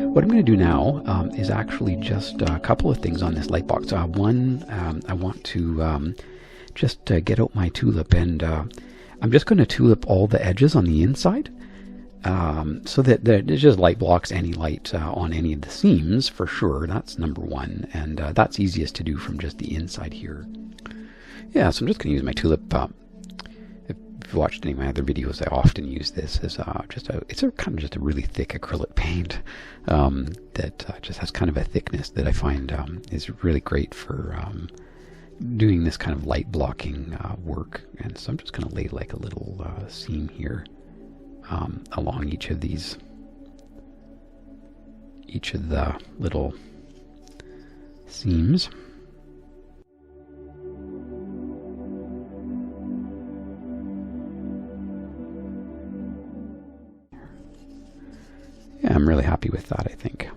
what I'm going to do now is actually just a couple of things on this light box. One, I want to just get out my tulip, and I'm just going to tulip all the edges on the inside, so that it just light blocks any light on any of the seams for sure. That's number one, and that's easiest to do from just the inside here. Yeah, so I'm just going to use my tulip. If you've watched any of my other videos, I often use this as it's a kind of just a really thick acrylic paint that just has kind of a thickness that I find is really great for doing this kind of light blocking work. And so I'm just going to lay like a little seam here along each of the little seams. Yeah, I'm really happy with that, I think.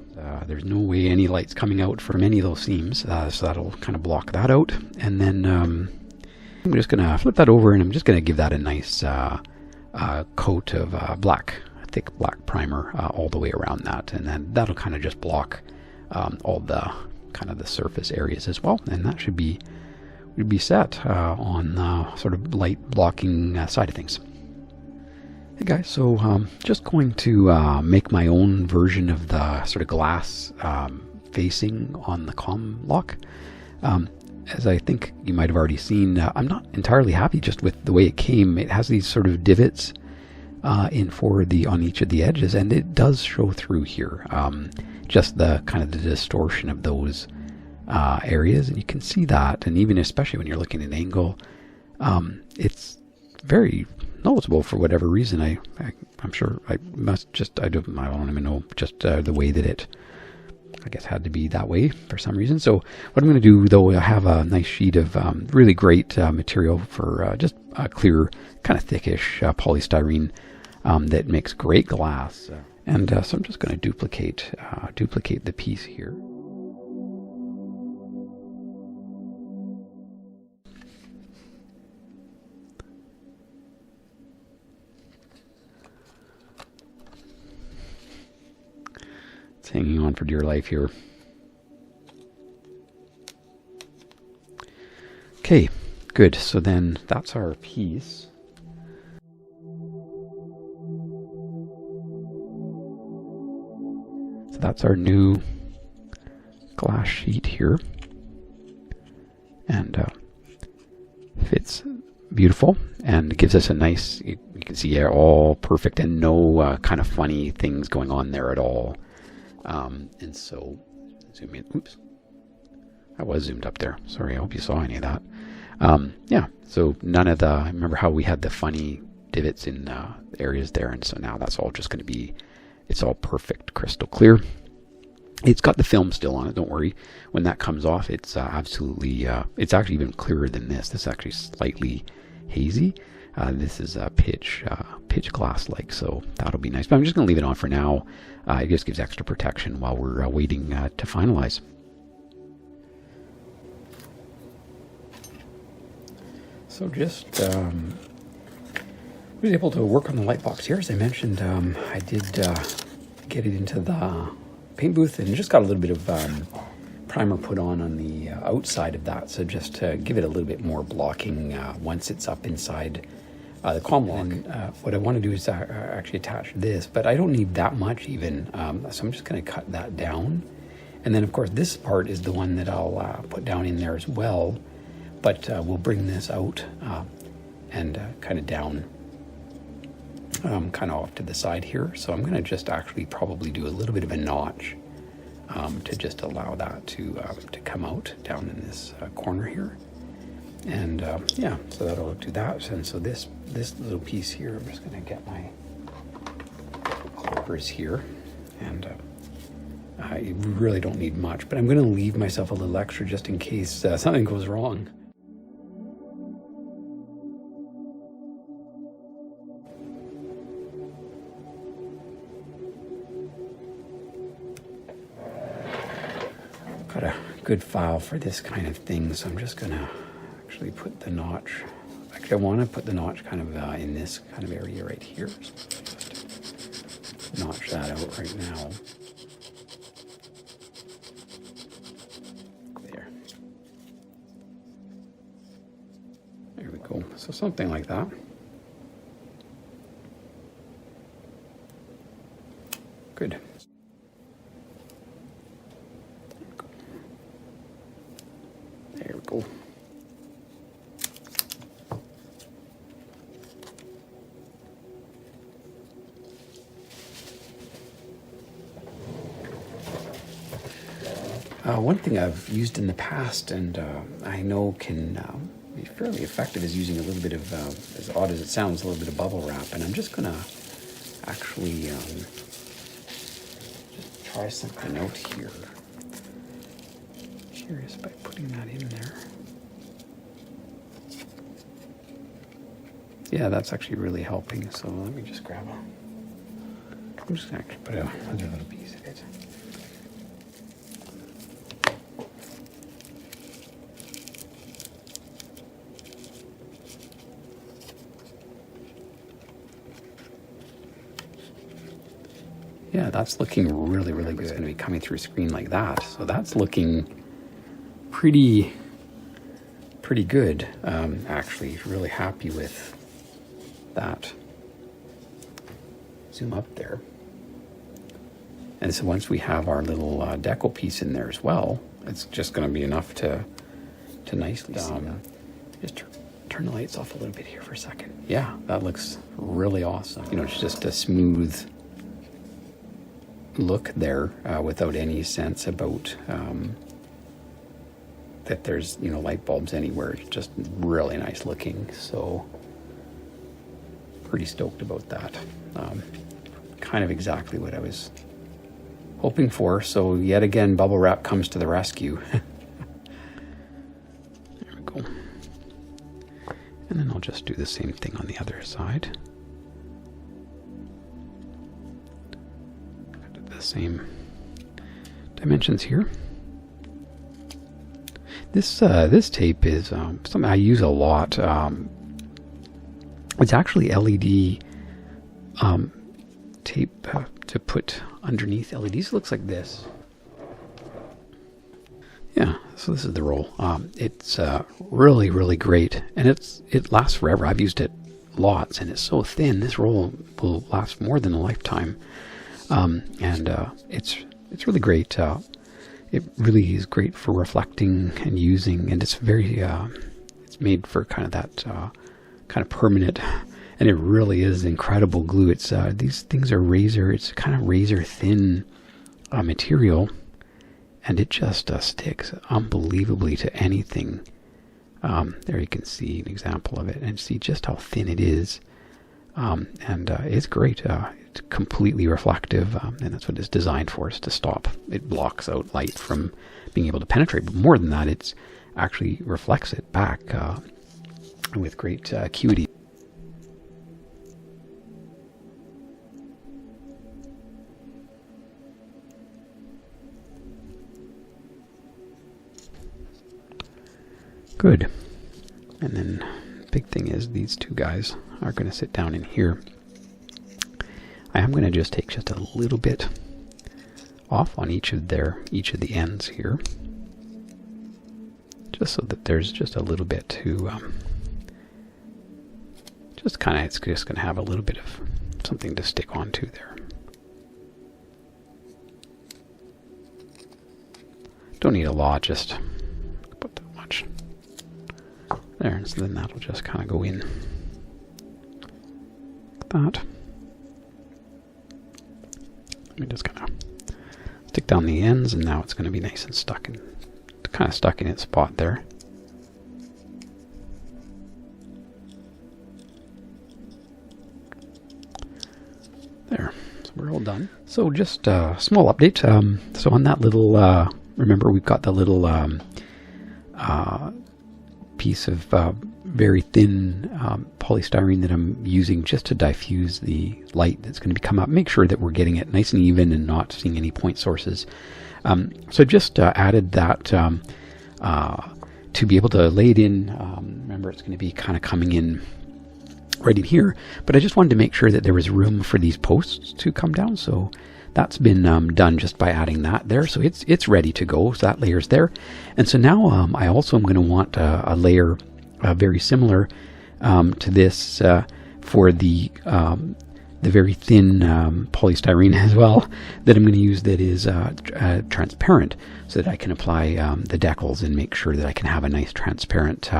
There's no way any light's coming out from any of those seams, so that'll kind of block that out. And then I'm just going to flip that over, and I'm just going to give that a nice coat of thick black primer all the way around that. And then that'll kind of just block all the kind of the surface areas as well. And that should be set on the sort of light blocking side of things. Hey guys, so just going to make my own version of the sort of glass facing on the CommLock. As I think you might have already seen, I'm not entirely happy just with the way it came. It has these sort of divots on each of the edges, and it does show through here. Just the kind of the distortion of those areas, and you can see that. And even especially when you're looking at an angle, it's very noticeable for whatever reason. I'm sure I don't even know, just the way that it, I guess, had to be that way for some reason. So what I'm going to do, though, I have a nice sheet of really great material for just a clear, kind of thickish polystyrene that makes great glass. And so I'm just going to duplicate the piece here. It's hanging on for dear life here. Okay, good. So then that's our piece. So that's our new glass sheet here. And fits beautiful and gives us a nice, you can see all perfect and no kind of funny things going on there at all. And so, zoom in. Oops, I was zoomed up there. Sorry, I hope you saw any of that. Yeah, so none of the, remember how we had the funny divots in areas there, and so now that's all just going to be, it's all perfect, crystal clear. It's got the film still on it, don't worry. When that comes off, it's absolutely, it's actually even clearer than this. This is actually slightly hazy. This is pitch glass like, so that'll be nice. But I'm just going to leave it on for now. It just gives extra protection while we're waiting to finalize. So just was able to work on the light box here. As I mentioned, I did get it into the paint booth and just got a little bit of primer put on the outside of that. So just to give it a little bit more blocking once it's up inside the CommLock. What I want to do is actually attach this, but I don't need that much even. So I'm just going to cut that down. And then of course this part is the one that I'll put down in there as well. But we'll bring this out and kind of down, kind of off to the side here. So I'm going to just actually probably do a little bit of a notch to just allow that to come out down in this corner here. And yeah, so that'll do that. And so this little piece here, I'm just going to get my clippers here, and I really don't need much, but I'm going to leave myself a little extra just in case something goes wrong. Got a good file for this kind of thing, so I'm just going to actually put the notch. Actually, I want to put the notch kind of in this kind of area right here. So just notch that out right now. go. So something like that. Good. There we go. One thing I've used in the past, and I know can be fairly effective, is using a little bit of, as odd as it sounds, a little bit of bubble wrap. And I'm just going to actually just try something out here. Curious by putting that in there. Yeah, that's actually really helping. So let me just grab I'm just going to actually put another little piece of it. Yeah, that's looking really, really good. It's going to be coming through screen like that. So that's looking pretty good. Actually, really happy with that. Zoom up there. And so once we have our little decal piece in there as well, it's just going to be enough to nicely see that. Just turn the lights off a little bit here for a second. Yeah, that looks really awesome. You know, it's just a smooth look there without any sense about that there's, you know, light bulbs anywhere. It's just really nice looking. So pretty stoked about that. Kind of exactly what I was hoping for. So yet again, bubble wrap comes to the rescue. There we go. And then I'll just do the same thing on the other side. Same dimensions here. This tape is something I use a lot. It's actually LED tape to put underneath LEDs. It looks like this. Yeah, so this is the roll. It's really, really great, and it lasts forever. I've used it lots, and it's so thin. This roll will last more than a lifetime. It's really great. It really is great for reflecting and using, and it's very, it's made for kind of that kind of permanent, and it really is incredible glue. It's these things are it's kind of razor thin material, and it just sticks unbelievably to anything. There you can see an example of it, and see just how thin it is. It's great. It's completely reflective, and that's what it's designed for, is to stop. It blocks out light from being able to penetrate, but more than that, it actually reflects it back with great acuity. Good. And then big thing is these two guys are going to sit down in here. I am going to just take just a little bit off on each of the ends here, just so that there's just a little bit to just kind of, it's just going to have a little bit of something to stick onto there. Don't need a lot, just put that much there, and so then that'll just kind of go in like that. We just kind of stick down the ends, and now it's going to be nice and stuck in, kind of stuck in its spot there. There, so we're all done. So just a small update. So on that little, remember we've got the little piece of very thin polystyrene that I'm using just to diffuse the light that's going to come up. Make sure that we're getting it nice and even and not seeing any point sources. So just added that to be able to lay it in. Remember, it's going to be kind of coming in right in here, but I just wanted to make sure that there was room for these posts to come down. So that's been done just by adding that there. So it's ready to go. So that layer's there. And so now I also am going to want a layer very similar to this for the very thin polystyrene as well that I'm going to use that is transparent, so that I can apply the decals and make sure that I can have a nice transparent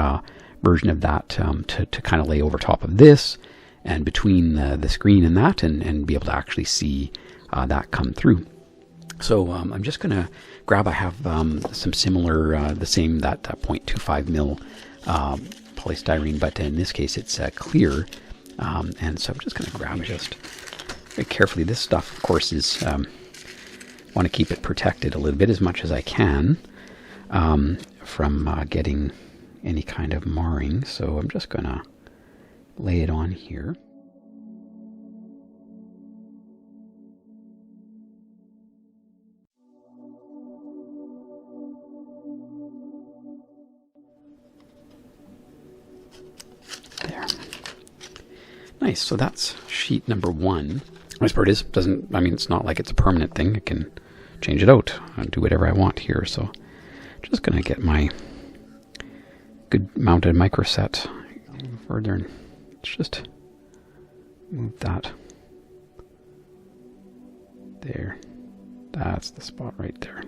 version of that to kind of lay over top of this and between the screen and that, and be able to actually see that come through. So I'm just going to grab, I have some similar, the same, that 0.25 mil polystyrene, but in this case it's clear. And so I'm just going to grab just very carefully. This stuff, of course, is, want to keep it protected a little bit as much as I can from getting any kind of marring. So I'm just going to lay it on here. There. Nice. So that's sheet number 1. Nice part is, I mean, it's not like it's a permanent thing. I can change it out and do whatever I want here. So just going to get my good mounted micro set further, and let's just move that there. That's the spot right there.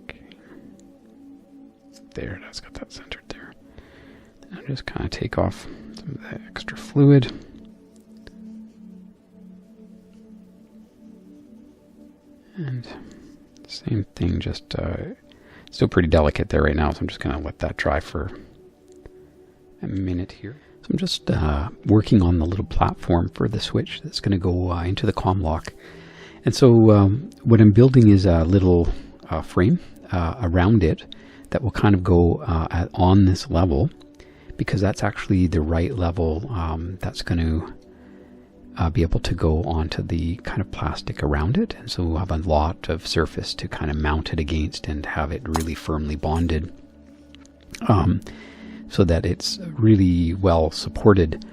Okay. There, that's got that centered there. And I'll just kind of take off some of the extra fluid. And same thing, just still pretty delicate there right now, so I'm just going to let that dry for a minute here. So I'm just working on the little platform for the switch that's going to go into the CommLock. And so what I'm building is a little frame around it that will kind of go on this level, because that's actually the right level that's going to be able to go onto the kind of plastic around it. And so we'll have a lot of surface to kind of mount it against and have it really firmly bonded, so that it's really well supported,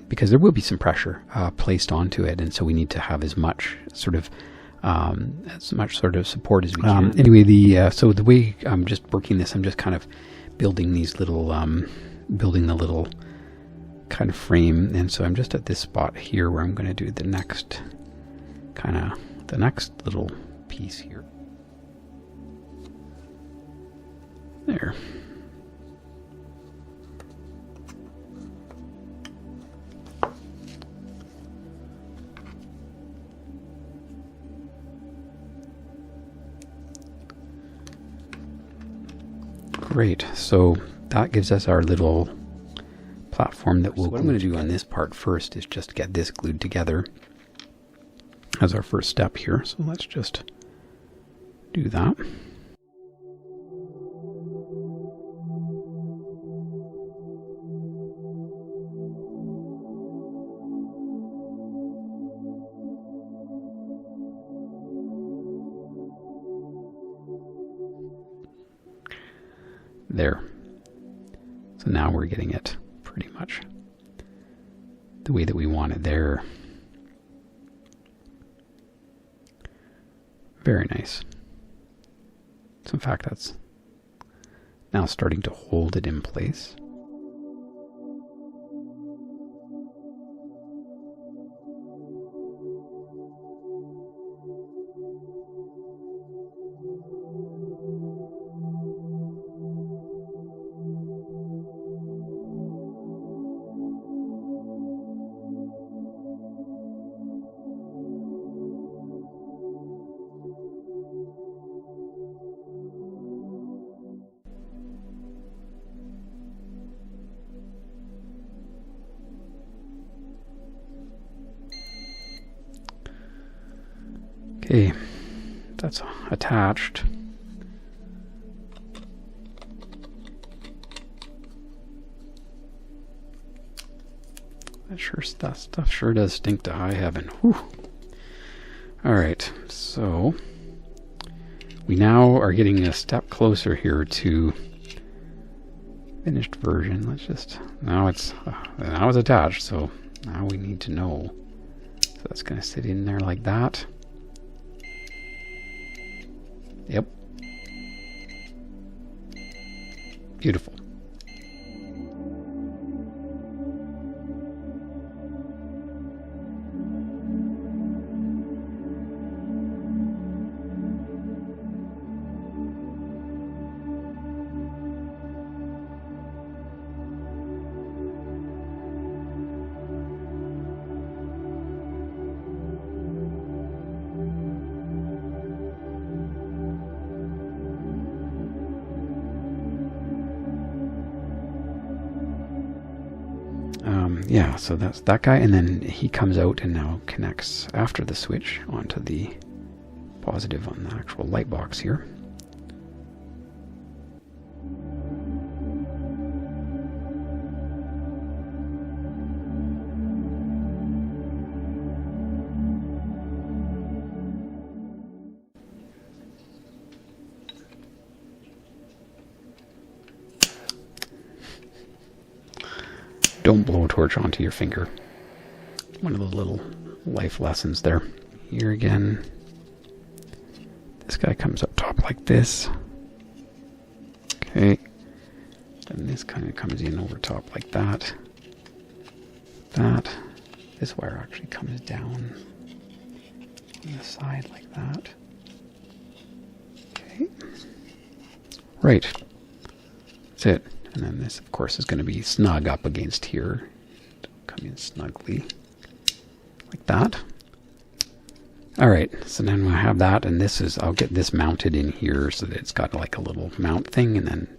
because there will be some pressure placed onto it, and so we need to have as much sort of support as we can. Anyway, so the way I'm just working this, I'm just kind of building these little building the little kind of frame, and so I'm just at this spot here where I'm going to do the next little piece here. There. Great, so that gives us our little platform that we'll what I'm going to do on this part first is just get this glued together as our first step here. So let's just do that. There. So now we're getting it pretty much the way that we want it there. Very nice. So in fact, that's now starting to hold it in place. Okay, that's attached. That stuff sure does stink to high heaven. Whew. All right, so we now are getting a step closer here to finished version. Let's just now it's attached, so now we need to know. So that's going to sit in there like that. Yep. Beautiful. yeah, so that's that guy, and then he comes out and now connects after the switch onto the positive on the actual light box here. Don't blow a torch onto your finger. One of the little life lessons there. Here again, this guy comes up top like this. Okay. Then this kind of comes in over top like that. That. This wire actually comes down on the side like that. Okay. Right. That's it. And then this, of course, is going to be snug up against here. Come in snugly. Like that. Alright, so then we'll have that, and this is, I'll get this mounted in here so that it's got like a little mount thing, and then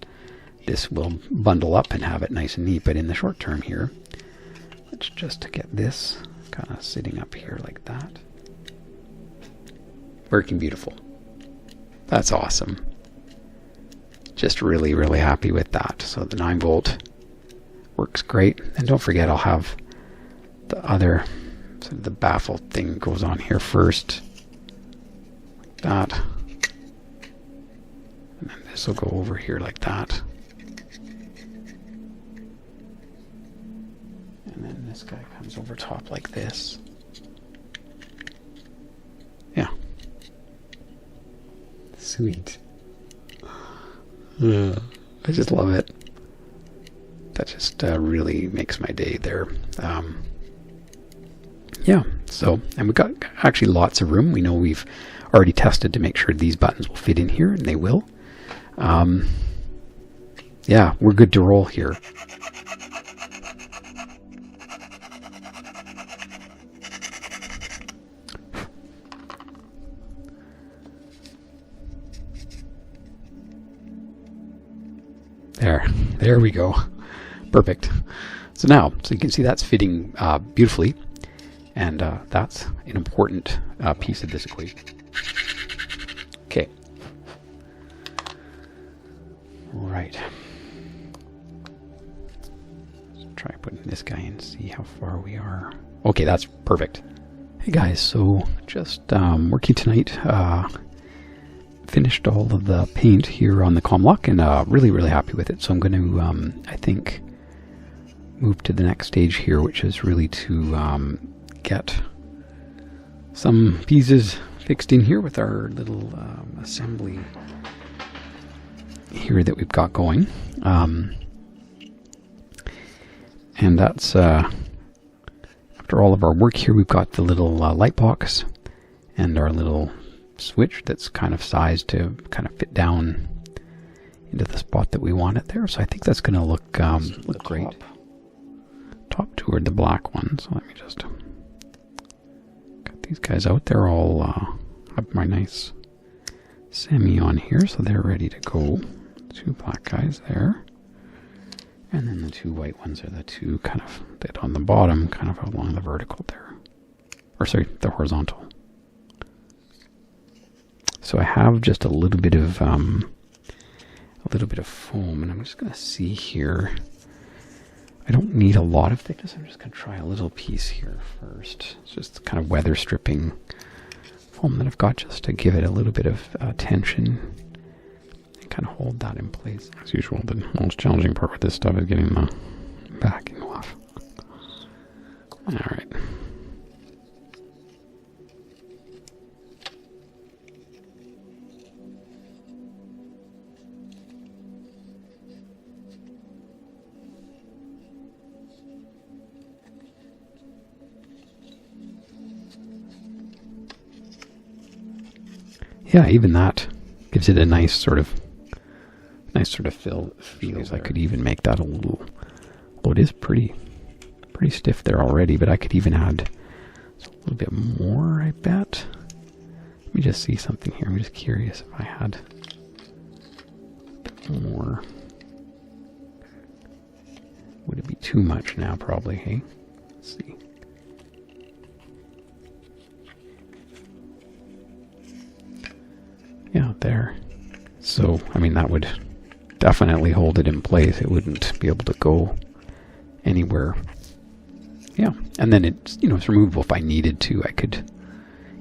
this will bundle up and have it nice and neat. But in the short term here, let's just get this kind of sitting up here like that. Working beautiful. That's awesome. Just really, really happy with that. So the 9-volt works great. And don't forget, I'll have the other, so the baffle thing goes on here first. Like that. And then this will go over here like that. And then this guy comes over top like this. Yeah. Sweet. I just love it. That just really makes my day there. Yeah, so, and we've got actually lots of room. We know we've already tested to make sure these buttons will fit in here, and they will. Yeah, we're good to roll here. There we go. Perfect. So now, so you can see that's fitting beautifully, and that's an important piece of this equation. Okay. All right. Let's try putting this guy in, see how far we are. Okay, that's perfect. Hey guys, so just working tonight. Finished all of the paint here on the CommLock, and really, really happy with it. So I'm going to, I think, move to the next stage here, which is really to get some pieces fixed in here with our little assembly here that we've got going. And that's, after all of our work here, we've got the little light box and our little switch that's kind of sized to kind of fit down into the spot that we want it there. So I think that's going to look great. Top toward the black one. So let me just got these guys out. They're all have my nice semi on here, so they're ready to go. 2 black guys there, and then the 2 white ones are the 2 kind of that on the bottom, kind of along the vertical there, or sorry, the horizontal. So I have just a little bit of foam, and I'm just going to see here. I don't need a lot of thickness. I'm just going to try a little piece here first. It's just kind of weather stripping foam that I've got, just to give it a little bit of tension and kind of hold that in place. As usual, the most challenging part with this stuff is getting the backing off. All right. Yeah, even that gives it a nice sort of feel. I could even make that a little. Oh, it is pretty stiff there already, but I could even add a little bit more, I bet. Let me just see something here. I'm just curious if I had a bit more. Would it be too much now? Probably. Hey. Let's see. Yeah, there. So, I mean, that would definitely hold it in place. It wouldn't be able to go anywhere. Yeah, and then it's, you know, it's removable if I needed to. I could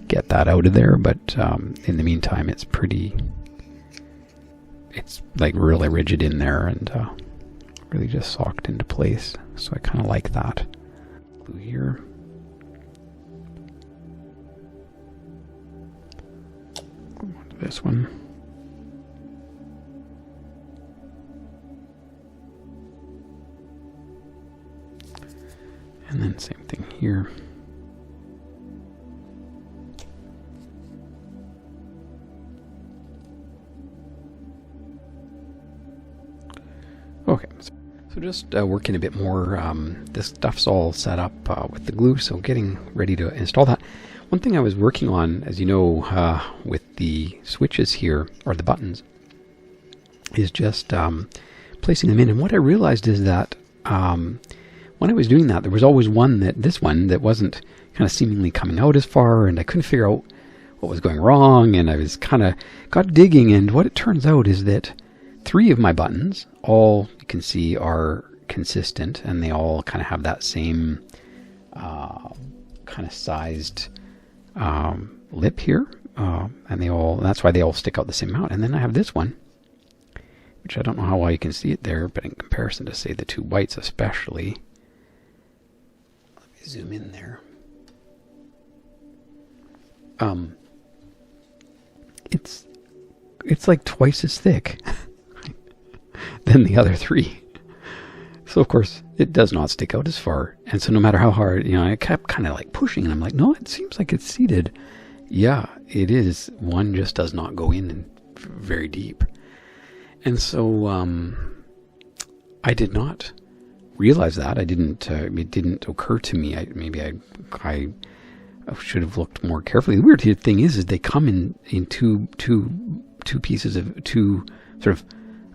get that out of there, but in the meantime, it's like really rigid in there and really just socked into place. So I kind of like that. Glue here. Glue onto this one. And then same thing here. Okay, so just working a bit more. This stuff's all set up with the glue, so getting ready to install that. One thing I was working on, as you know, with the switches here, or the buttons, is just placing them in. And what I realized is that when I was doing that, there was always this one that wasn't kind of seemingly coming out as far, and I couldn't figure out what was going wrong, and I was kind of got digging, and what it turns out is that 3 of my buttons, all you can see, are consistent, and they all kind of have that same kind of sized lip here, and that's why they all stick out the same amount. And then I have this one, which I don't know how well you can see it there, but in comparison to, say, the 2 whites especially, zoom in there. It's like twice as thick than the other 3. So of course it does not stick out as far. And so no matter how hard, you know, I kept kind of like pushing, and I'm like, no, it seems like it's seated. Yeah, it is. One just does not go in very deep. And so I did not realize that. It didn't occur to me. I should have looked more carefully. The weird thing is they come in two pieces of 2 sort of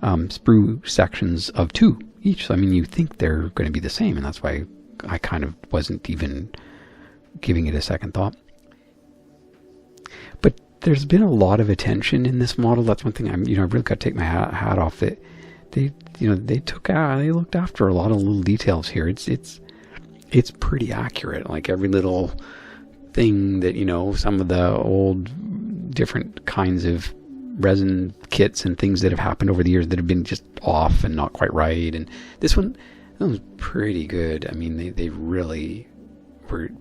sprue sections of 2 each. So I mean, you think they're going to be the same, and that's why I kind of wasn't even giving it a second thought. But there's been a lot of attention in this model. That's one thing I've really got to take my hat off. They looked after a lot of little details here. It's pretty accurate. Like every little thing that, you know, some of the old different kinds of resin kits and things that have happened over the years that have been just off and not quite right. And this one was pretty good. I mean, they really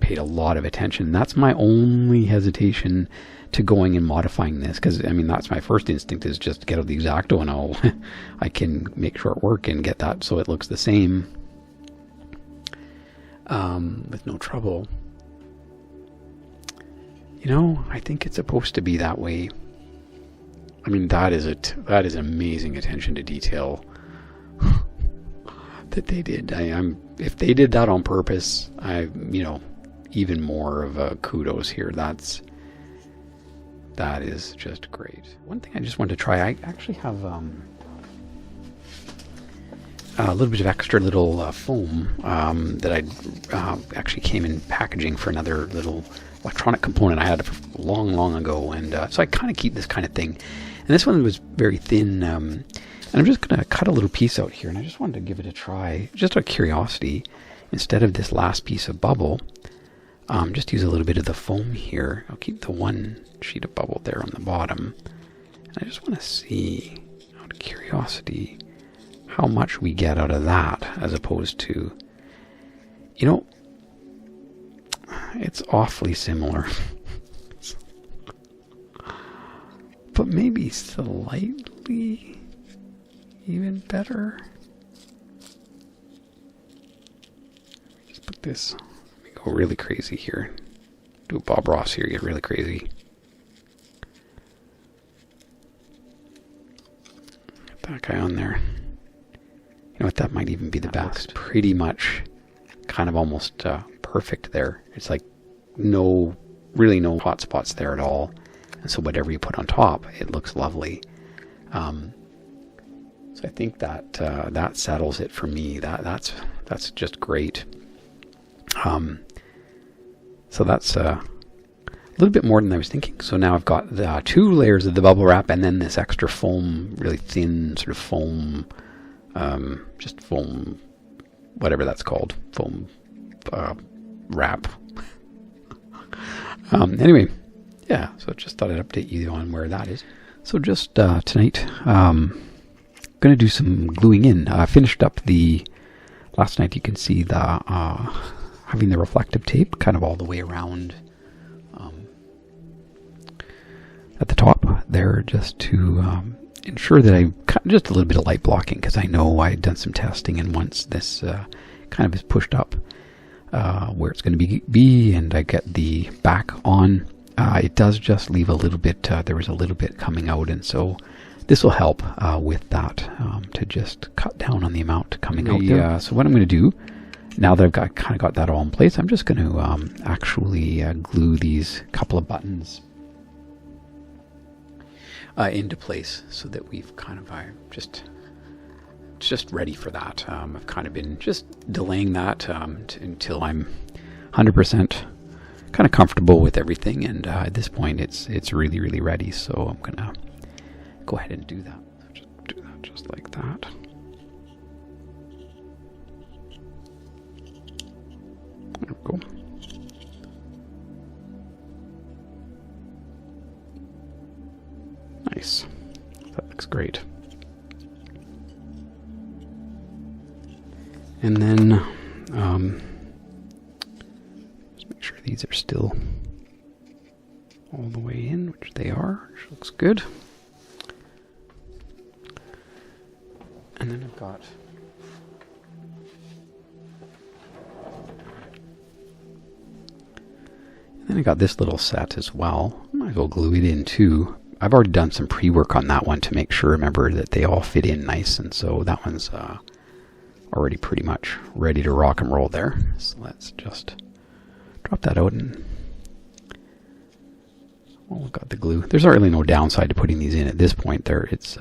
paid a lot of attention. That's my only hesitation to going and modifying this, because I mean, that's my first instinct, is just get out the X-Acto and I can make short work and get that so it looks the same with no trouble. You know, I think it's supposed to be that way. I mean, that is amazing attention to detail that they did. If they did that on purpose, even more of a kudos here. That is just great. One thing I just wanted to try, I actually have a little bit of extra little foam that I actually came in packaging for another little electronic component I had long ago, and so I kind of keep this kind of thing. And this one was very thin, and I'm just going to cut a little piece out here, and I just wanted to give it a try, just out of curiosity. Instead of this last piece of bubble, just use a little bit of the foam here. I'll keep the one sheet of bubble there on the bottom, and I just want to see, out of curiosity, how much we get out of that, as opposed to, you know, it's awfully similar. But maybe slightly even better. Just put this, let me go really crazy here. Do a Bob Ross here, get really crazy. Get that guy on there. You know what, that might even be the best. Pretty much kind of almost perfect there. It's like really no hot spots there at all. And so whatever you put on top, it looks lovely. So I think that that settles it for me. That's just great. So that's a little bit more than I was thinking. So now I've got the 2 layers of the bubble wrap and then this extra foam, really thin sort of foam, just foam, whatever that's called, foam wrap. Anyway, yeah, so just thought I'd update you on where that is. So just tonight, going to do some gluing in. I finished up last night you can see the having the reflective tape kind of all the way around at the top there, just to ensure that I just a little bit of light blocking, because I know I had done some testing, and once this kind of is pushed up where it's going to be and I get the back on, it does just leave a little bit, there was a little bit coming out, and so this will help with that, to just cut down on the amount coming out there. So what I'm going to do, now that I've kind of got that all in place, I'm just going to actually glue these couple of buttons into place, so that we've kind of just ready for that. I've kind of been just delaying that until I'm 100% kind of comfortable with everything, and at this point it's really, really ready. So I'm gonna go ahead and do that. Just do that just like that. There we go. Nice. That looks great. And then just make sure these are still all the way in, which they are, which looks good. And then I've got this little set as well. I might as well glue it in too. I've already done some pre-work on that one to make sure, remember, that they all fit in nice, and so that one's already pretty much ready to rock and roll there. So let's just drop that out, and well, we've got the glue. There's not really no downside to putting these in at this point. There, it's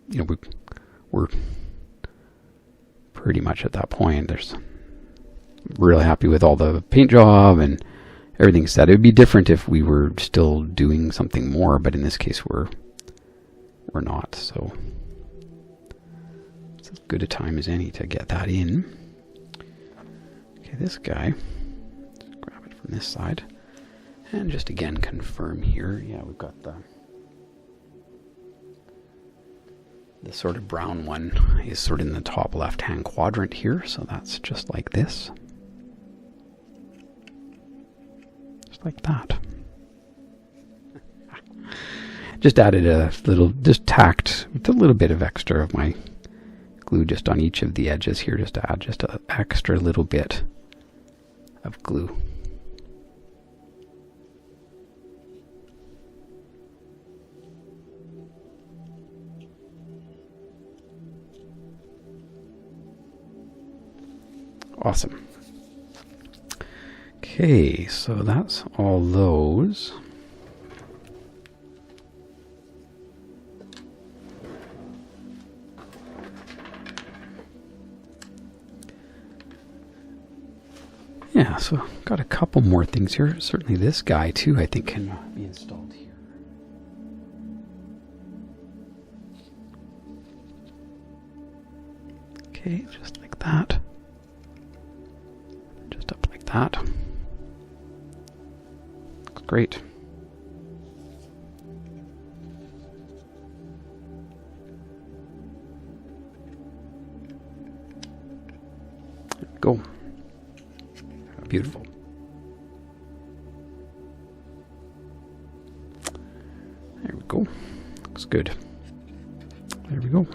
you know, we're pretty much at that point. Really happy with all the paint job and everything set. It would be different if we were still doing something more, but in this case we're not. So it's as good a time as any to get that in. Okay, this guy, just grab it from this side, and just again confirm here. Yeah, we've got the sort of brown one is sort of in the top left hand quadrant here, so that's just like this. Like that. Just added a little, just tacked with a little bit of extra of my glue just on each of the edges here, just to add just an extra little bit of glue. Awesome. Okay, so that's all those. Yeah, so got a couple more things here. Certainly this guy too, I think, can be installed here. Okay, just like that. Just up like that. Great. There we go. Beautiful. There we go. Looks good. There we go.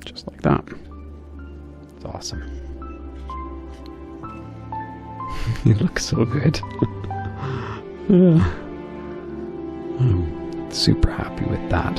Just like that. It's awesome. It looks so good. I'm super happy with that.